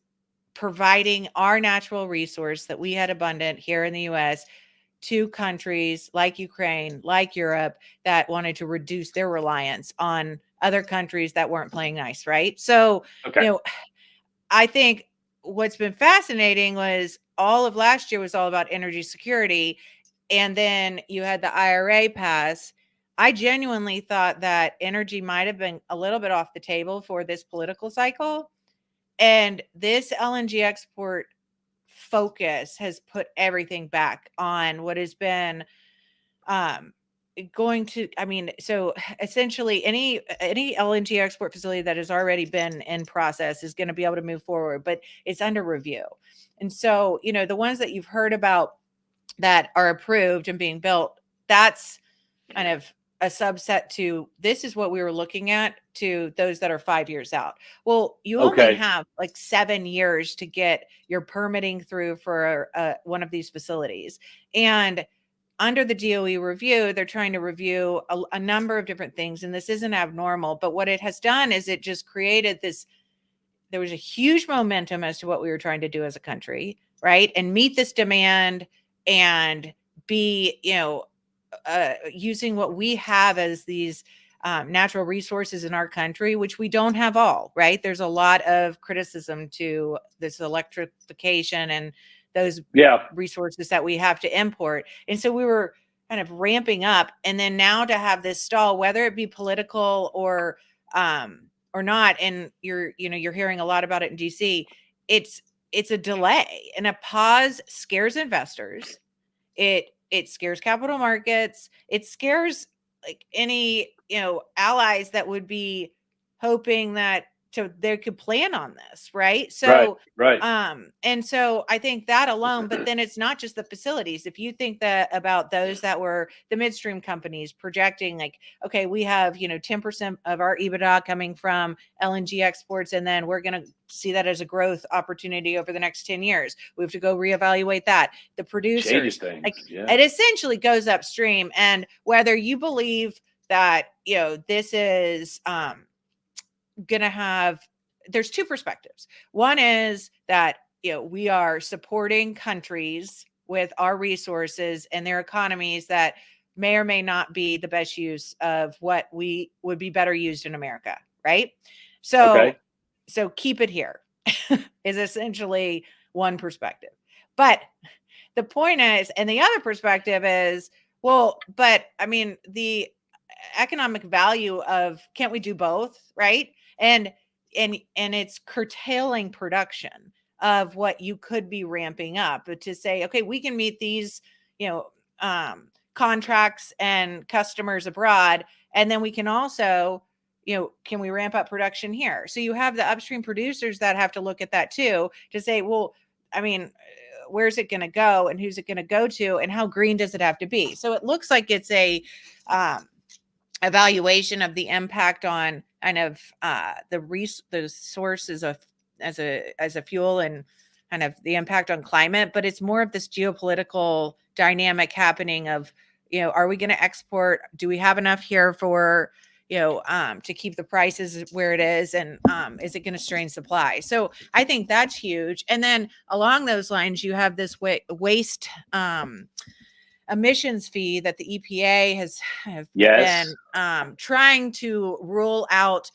providing our natural resource that we had abundant here in the US to countries like Ukraine, like Europe, that wanted to reduce their reliance on other countries that weren't playing nice, right? So, Okay. I think what's been fascinating was all of last year was all about energy security. And then you had the IRA pass. I genuinely thought that energy might have been a little bit off the table for this political cycle. And this LNG export focus has put everything back on what has been um going to, so essentially any LNG export facility that has already been in process is going to be able to move forward, but it's under review. And so, the ones that you've heard about that are approved and being built, that's kind of a subset to this is what we were looking at to those that are 5 years out. Well, you only Okay. have like 7 years to get your permitting through for one of these facilities. And under the DOE review, they're trying to review a number of different things. And this isn't abnormal, but what it has done is it just created this, there was a huge momentum as to what we were trying to do as a country, right? And meet this demand and be, using what we have as these natural resources in our country, which we don't have all, right? There's a lot of criticism to this electrification and those resources that we have to import. And so we were kind of ramping up, and then now to have this stall, whether it be political or not, and you're hearing a lot about it in DC, it's a delay, and a pause scares investors. It scares capital markets. It scares like any, allies that would be hoping that they could plan on this, right? So, Right. and so I think that alone, but then it's not just the facilities. If you think that about those that were the midstream companies projecting like, okay, we have, 10% of our EBITDA coming from LNG exports, and then we're going to see that as a growth opportunity over the next 10 years. We have to go reevaluate that. The producers, Changes things. like it essentially goes upstream. And whether you believe that, this is, gonna have, there's two perspectives. One is that we are supporting countries with our resources and their economies that may or may not be the best use of what we would be better used in America, right? So keep it here is essentially one perspective. But the point is, and the other perspective is, well, but the economic value of, can't we do both, right? And it's curtailing production of what you could be ramping up, but to say, okay, we can meet these, contracts and customers abroad, and then we can also, can we ramp up production here? So you have the upstream producers that have to look at that too, to say, well, where's it going to go, and who's it going to go to, and how green does it have to be? So it looks like it's a evaluation of the impact on kind of the sources of as a fuel, and kind of the impact on climate, but it's more of this geopolitical dynamic happening of, are we going to export? Do we have enough here for, to keep the prices where it is? And is it going to strain supply? So I think that's huge. And then along those lines, you have this waste emissions fee that the EPA have been trying to rule out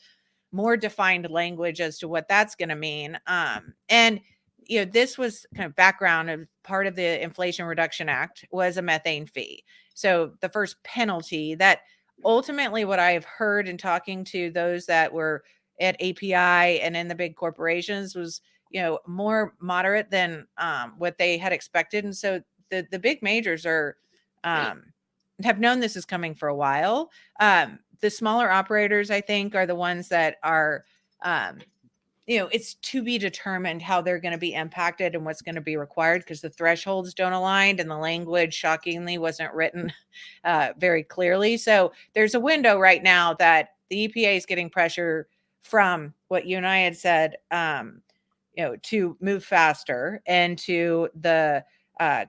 more defined language as to what that's going to mean. And this was kind of background of part of the Inflation Reduction Act was a methane fee. So the first penalty that ultimately, what I have heard in talking to those that were at API and in the big corporations was, more moderate than what they had expected. And so the big majors are have known this is coming for a while. The smaller operators, I think, are the ones that are, it's to be determined how they're going to be impacted and what's going to be required, because the thresholds don't align and the language, shockingly, wasn't written very clearly. So there's a window right now that the EPA is getting pressure from what you and I had said, to move faster, and to the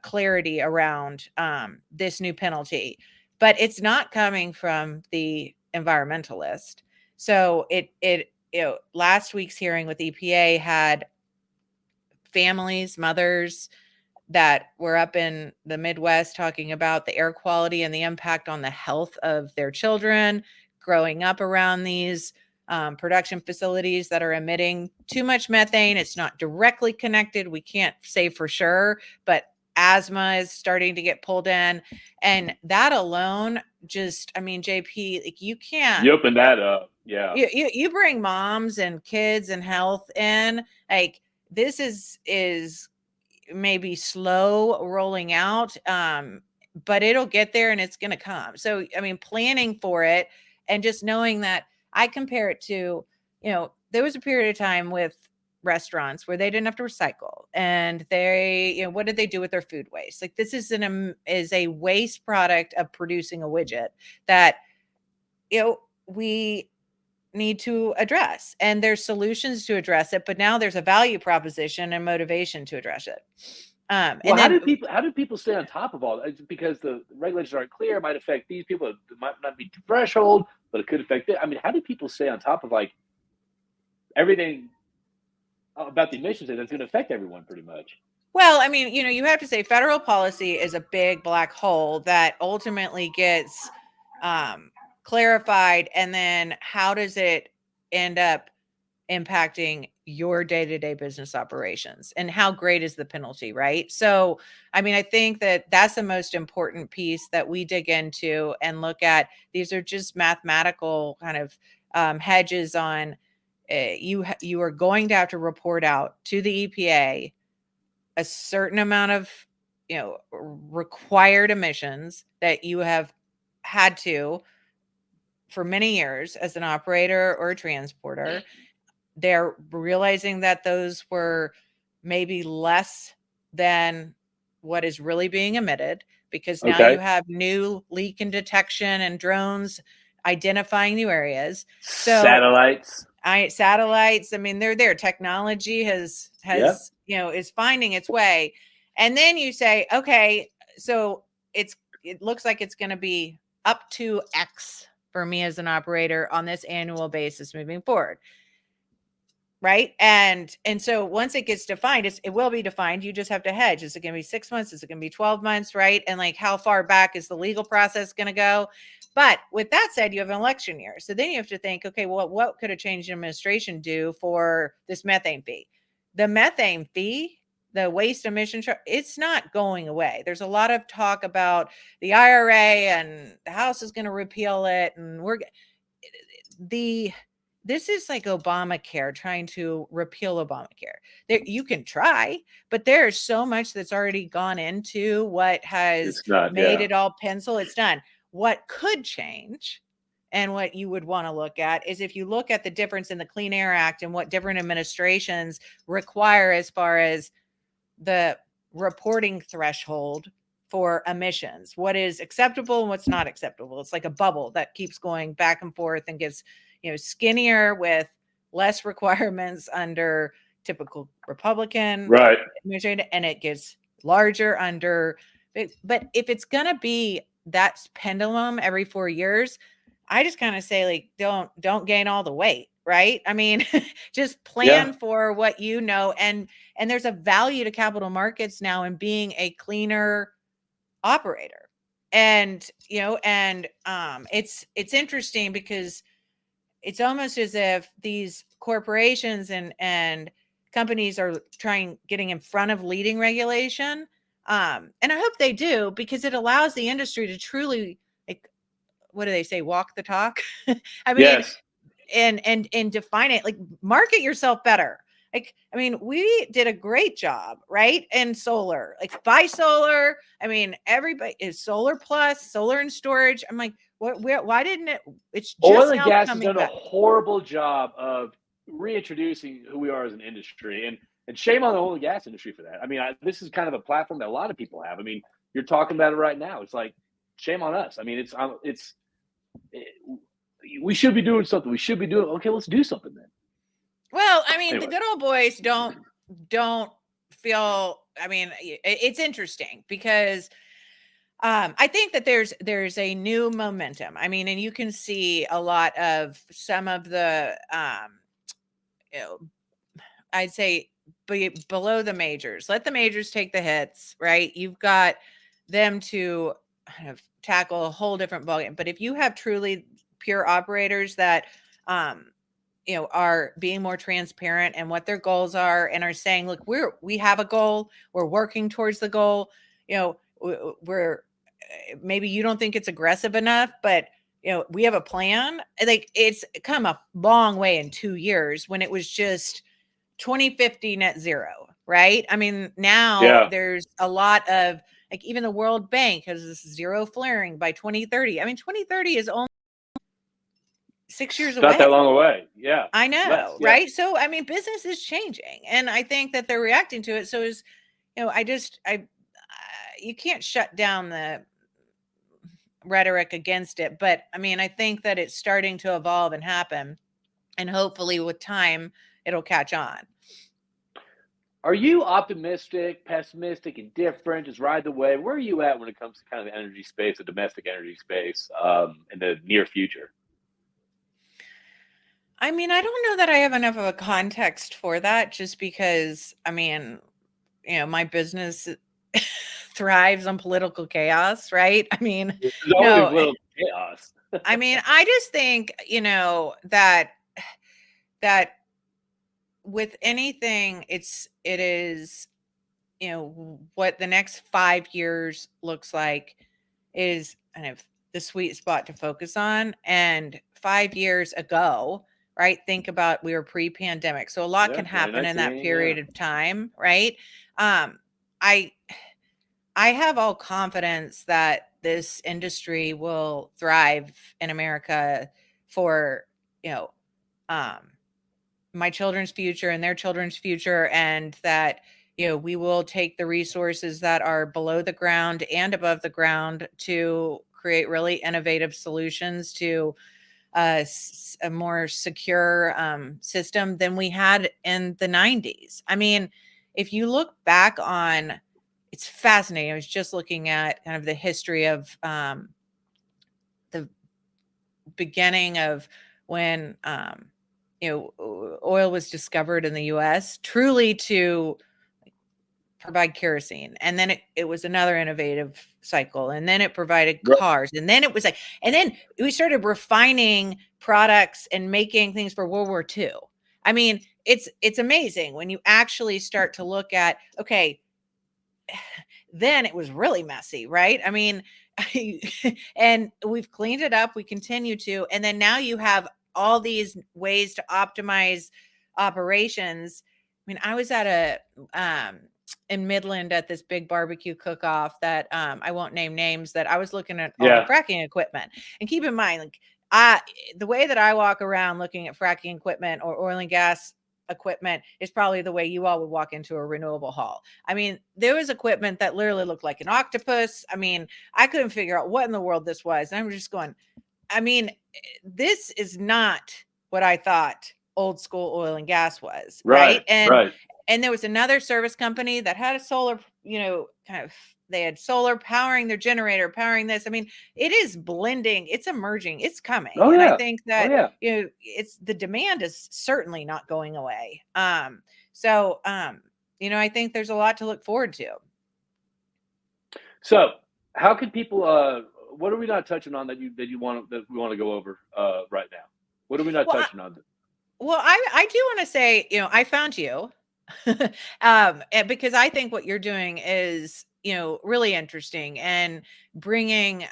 clarity around this new penalty, but it's not coming from the environmentalist. So last week's hearing with EPA had families, mothers that were up in the Midwest talking about the air quality and the impact on the health of their children growing up around these production facilities that are emitting too much methane. It's not directly connected. We can't say for sure, but asthma is starting to get pulled in. And that alone, just, I mean, JP, like you can't. You open that up. Yeah. You bring moms and kids and health in, like this is maybe slow rolling out, but it'll get there and it's going to come. So, I mean, planning for it and just knowing that I compare it to, there was a period of time with restaurants where they didn't have to recycle and they, what did they do with their food waste? Like this is a waste product of producing a widget that, we need to address, and there's solutions to address it, but now there's a value proposition and motivation to address it. Well, and how do people stay on top of all that? Because the regulations aren't clear, it might affect these people. It might not be threshold, but it could affect it. I mean, how do people stay on top of like everything about the emissions that's going to affect everyone pretty much? Well, I mean, you have to say federal policy is a big black hole that ultimately gets clarified, and then how does it end up impacting your day-to-day business operations, and how great is the penalty, right? So, I mean, I think that that's the most important piece that we dig into and look at. These are just mathematical kind of hedges on you are going to have to report out to the EPA a certain amount of required emissions that you have had to for many years as an operator or a transporter. They're realizing that those were maybe less than what is really being emitted, because now you have new leak and detection and drones identifying new areas. So satellites. I mean, they're there. Technology has is finding its way. And then you say, okay, so it looks like it's going to be up to X for me as an operator on this annual basis moving forward. Right. And so once it gets defined, it will be defined. You just have to hedge. Is it going to be 6 months? Is it going to be 12 months? Right. And like, how far back is the legal process going to go? But with that said, you have an election year. So then you have to think, okay, well, what could a change in administration do for this methane fee? The methane fee, the waste emission, it's not going away. There's a lot of talk about the IRA and the House is going to repeal it. And this is like Obamacare, trying to repeal Obamacare. You can try, but there's so much that's already gone into what has made it all pencil. It's done. What could change, and what you would want to look at, is if you look at the difference in the Clean Air Act and what different administrations require as far as the reporting threshold for emissions, what is acceptable and what's not acceptable. It's like a bubble that keeps going back and forth and gets skinnier with less requirements under typical Republican administration, and it gets larger under. But if it's going to be that pendulum every 4 years, I just kind of say, like, don't gain all the weight, right? I mean, just plan for what and there's a value to capital markets now in being a cleaner operator. And it's interesting because it's almost as if these corporations and companies are getting in front of leading regulation. And I hope they do, because it allows the industry to truly, like, what do they say? Walk the talk. I mean, and define it, like, market yourself better. Like, I mean, we did a great job, right? And solar, like, buy solar. I mean, everybody is solar plus, solar and storage. I'm like, why didn't it? It's just oil and gas has done a horrible job of reintroducing who we are as an industry, and shame on the oil and gas industry for that. I mean, this is kind of a platform that a lot of people have. I mean, you're talking about it right now. It's like, shame on us. I mean, we should be doing something. We should be doing. Okay, let's do something then. Well, I mean, the good old boys don't feel I mean, it's interesting because I think that there's a new momentum. I mean, and you can see a lot of some of the you know, I'd say below the majors. Let the majors take the hits, right? You've got them to kind of tackle a whole different ballgame. But if you have truly pure operators that are being more transparent and what their goals are and are saying, look, we have a goal, we're working towards the goal, we're maybe you don't think it's aggressive enough, but we have a plan. Like, it's come a long way in 2 years when it was just 2050 net zero, right? I mean, now there's a lot of, like, even the World Bank has this zero flaring by 2030. I mean, 2030 is only 6 years away. Not that long away. Yeah. I know, right? So, I mean, business is changing, and I think that they're reacting to it. So is, you can't shut down the rhetoric against it, but I mean, I think that it's starting to evolve and happen, and hopefully with time it'll catch on. Are you optimistic, pessimistic, indifferent, just ride the wave? Where are you at when it comes to kind of the energy space, the domestic energy space, in the near future? I mean, I don't know that I have enough of a context for that, just because, I mean, my business thrives on political chaos, right? I mean, There's always little chaos. I mean, I just think, that with anything, it is, what the next 5 years looks like is kind of the sweet spot to focus on. And 5 years ago, right? Think about, we were pre-pandemic. So a lot can happen in that period of time, right? I have all confidence that this industry will thrive in America for, my children's future and their children's future, and that, we will take the resources that are below the ground and above the ground to create really innovative solutions to a more secure system than we had in the 90s. I mean, if you look back on, it's fascinating. I was just looking at kind of the history of the beginning of when oil was discovered in the US, truly to provide kerosene. And then it was another innovative cycle. And then it provided cars. And then it was like, and then we started refining products and making things for World War II. I mean, it's amazing when you actually start to look at, okay, then it was really messy, right? I mean, and we've cleaned it up. We continue to, and then now you have all these ways to optimize operations. I mean, I was at in Midland at this big barbecue cook-off that I won't name names, that I was looking at all the fracking equipment. And keep in mind, like, the way that I walk around looking at fracking equipment or oil and gas equipment is probably the way you all would walk into a renewable hall. I mean, there was equipment that literally looked like an octopus. I mean, I couldn't figure out what in the world this was. And I'm just going, I mean, this is not what I thought old school oil and gas was. Right. And there was another service company that had a solar, kind of, they had solar powering their generator, powering this. I mean, it is blending. It's emerging. It's coming. And I think that, it's, the demand is certainly not going away. So, I think there's a lot to look forward to. So how can people, what are we not touching on that we want to go over right now? What are we not touching on? Well, I do want to say, I found you because I think what you're doing is, really interesting, and bringing,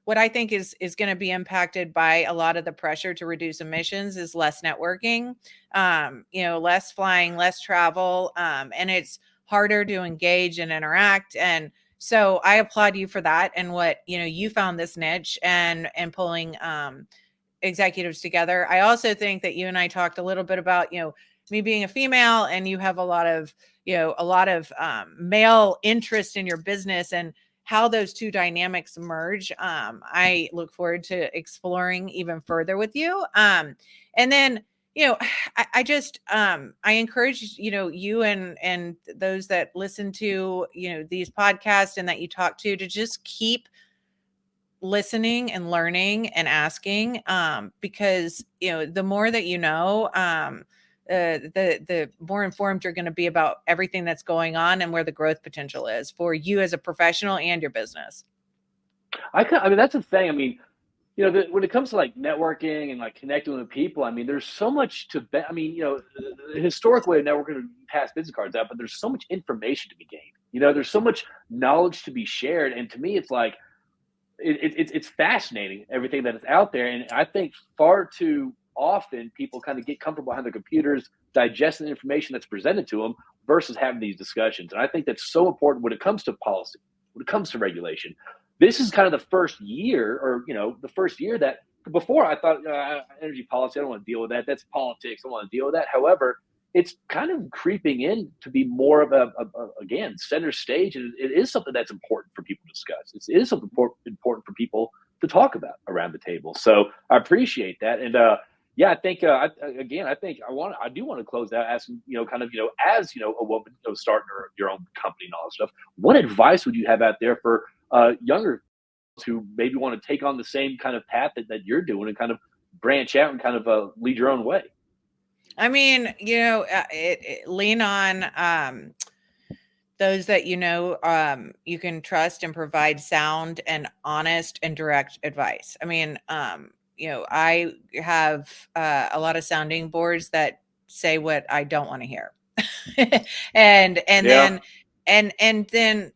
what I think is going to be impacted by a lot of the pressure to reduce emissions is less networking, less flying, less travel, and it's harder to engage and interact. And so I applaud you for that. And what, you found this niche and pulling, executives together. I also think that you and I talked a little bit about, me being a female, and you have a lot of male interest in your business, and how those two dynamics merge. I look forward to exploring even further with you. And then, you know, I just I encourage, you and those that listen to, these podcasts and that you talk to just keep listening and learning and asking, because the more that the more informed you're going to be about everything that's going on and where the growth potential is for you as a professional and your business. I mean, that's the thing. I mean, when it comes to like networking and like connecting with people, I mean, there's so much to I mean, the historic way of networking is pass business cards out, but there's so much information to be gained. There's so much knowledge to be shared. And to me, it's like, it's fascinating, everything that is out there. And I think far too often people kind of get comfortable behind their computers, digesting the information that's presented to them versus having these discussions. And I think that's so important when it comes to policy, when it comes to regulation. This is kind of the first year, or the first year that before I thought energy policy, I don't want to deal with that. That's politics. I don't want to deal with that. However, it's kind of creeping in to be more of a again, center stage, and it is something that's important for people to discuss. It is something important for people to talk about around the table. So I appreciate that, and yeah, I think I do want to close out asking, kind of, as a woman, starting your own company and all that stuff. What advice would you have out there for younger who maybe want to take on the same kind of path that you're doing and kind of branch out and kind of lead your own way? I mean, lean on those that you can trust and provide sound and honest and direct advice. I mean, I have a lot of sounding boards that say what I don't want to hear, and Yeah. then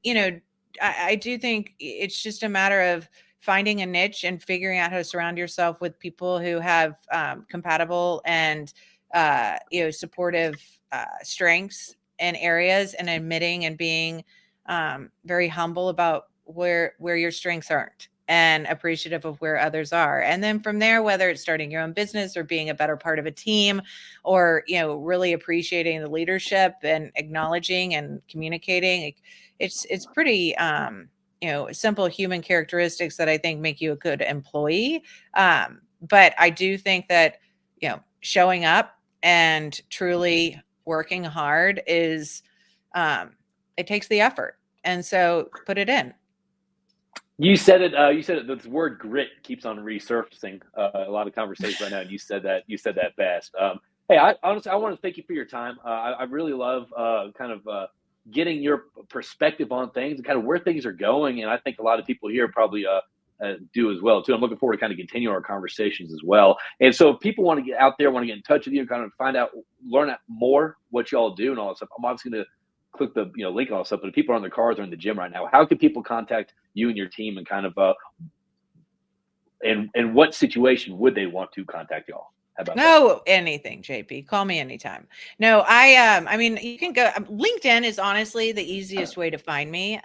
I do think it's just a matter of finding a niche and figuring out how to surround yourself with people who have compatible and supportive strengths and areas, and admitting and being very humble about where your strengths aren't, and appreciative of where others are. And then from there, whether it's starting your own business or being a better part of a team, or really appreciating the leadership and acknowledging and communicating, it's pretty simple human characteristics that I think make you a good employee. But I do think that showing up and truly working hard is it takes the effort, and so put it in. You said it. The word grit keeps on resurfacing a lot of conversations right now, and you said that best. Hey, honestly, I want to thank you for your time. I really love kind of getting your perspective on things and kind of where things are going, and I think a lot of people here probably do as well too. I'm looking forward to kind of continue our conversations as well. And so if people want to get out there, want to get in touch with you, kind of find out, learn out more what y'all do and all that stuff, I'm obviously going to click the link and all that stuff. But if people are on their cars or in the gym right now, how can people contact you and your team, and kind of and what situation would they want to contact y'all? How about that? Anything, JP. Call me anytime. No, I mean, you can go. LinkedIn is honestly the easiest way to find me.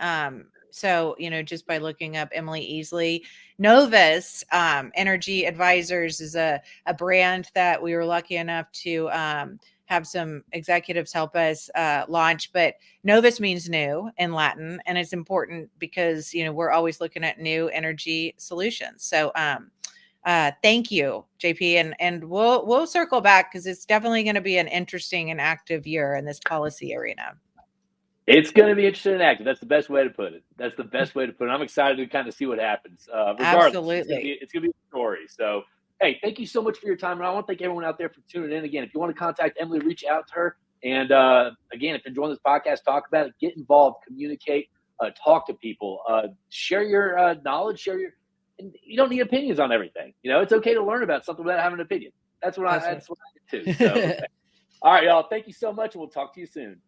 So, just by looking up Emily Easley. Novus Energy Advisors is a brand that we were lucky enough to have some executives help us launch. But Novus means new in Latin, and it's important because we're always looking at new energy solutions. So thank you, JP, and we'll circle back, because it's definitely going to be an interesting and active year in this policy arena. It's going to be interesting and active. That's the best way to put it. I'm excited to kind of see what happens. Regardless, absolutely, it's going to be a story. So, hey, thank you so much for your time. And I want to thank everyone out there for tuning in. Again, if you want to contact Emily, reach out to her. And again, if you're enjoying this podcast, talk about it, get involved, communicate, talk to people, share your knowledge, and you don't need opinions on everything. It's okay to learn about something without having an opinion. That's what I did too. So, okay. All right, y'all. Thank you so much. And we'll talk to you soon.